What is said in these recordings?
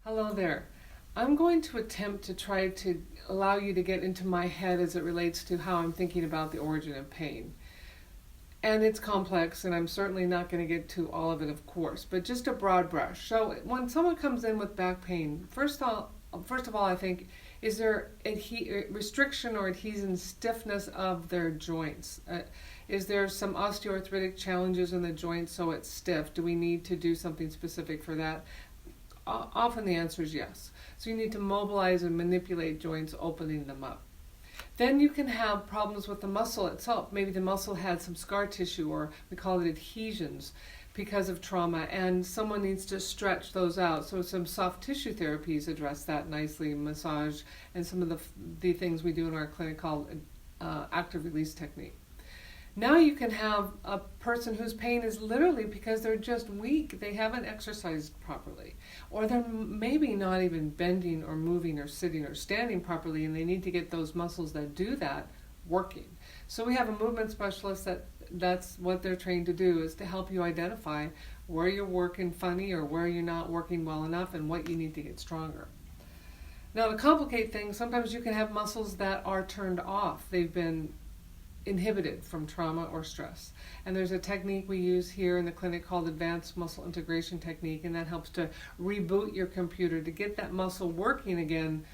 Hello there. I'm going to attempt to try to allow you to get into my head as it relates to how I'm thinking about the origin of pain. And it's complex, and I'm certainly not going to get to all of it, of course, but just a broad brush. So when someone comes in with back pain, first of all, I think, is there restriction or adhesion stiffness of their joints? Is there some osteoarthritic challenges in the joints so it's stiff? Do we need to do something specific for that? Often the answer is yes. So you need to mobilize and manipulate joints, opening them up. Then you can have problems with the muscle itself. Maybe the muscle had some scar tissue, or we call it adhesions, because of trauma, and someone needs to stretch those out. So some soft tissue therapies address that nicely, massage, and some of the things we do in our clinic called active release technique. Now you can have a person whose pain is literally because they're just weak. They haven't exercised properly. Or they're maybe not even bending or moving or sitting or standing properly, and they need to get those muscles that do that working. So we have a movement specialist that's what they're trained to do, is to help you identify where you're working funny or where you're not working well enough and what you need to get stronger. Now, to complicate things, sometimes you can have muscles that are turned off. They've been inhibited from trauma or stress. And there's a technique we use here in the clinic called advanced muscle integration technique, and that helps to reboot your computer to get that muscle working again.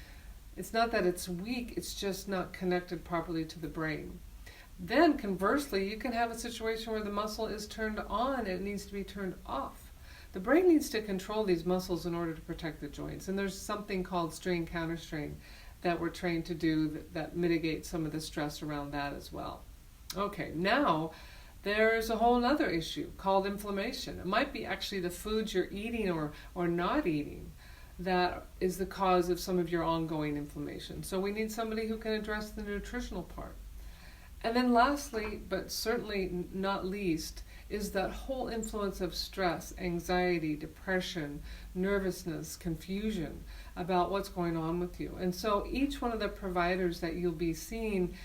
It's not that it's weak, it's just not connected properly to the brain. Then conversely, you can have a situation where the muscle is turned on and it needs to be turned off. The brain needs to control these muscles in order to protect the joints, and there's something called strain counterstrain that we're trained to do that mitigates some of the stress around that as well. Okay, now there's a whole other issue called inflammation. It might be actually the foods you're eating or not eating that is the cause of some of your ongoing inflammation. So we need somebody who can address the nutritional part. And then lastly, but certainly not least, is that whole influence of stress, anxiety, depression, nervousness, confusion about what's going on with you. And so each one of the providers that you'll be seeing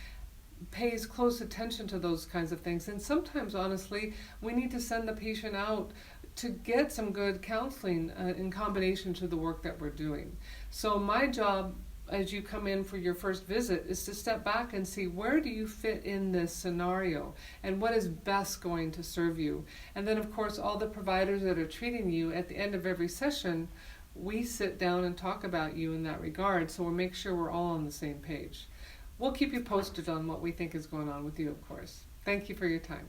pays close attention to those kinds of things. And sometimes, honestly, we need to send the patient out to get some good counseling in combination to the work that we're doing. So my job as you come in for your first visit is to step back and see, where do you fit in this scenario and what is best going to serve you. And then of course all the providers that are treating you, at the end of every session we sit down and talk about you in that regard, so we'll make sure we're all on the same page. We'll keep you posted on what we think is going on with you, of course. Thank you for your time.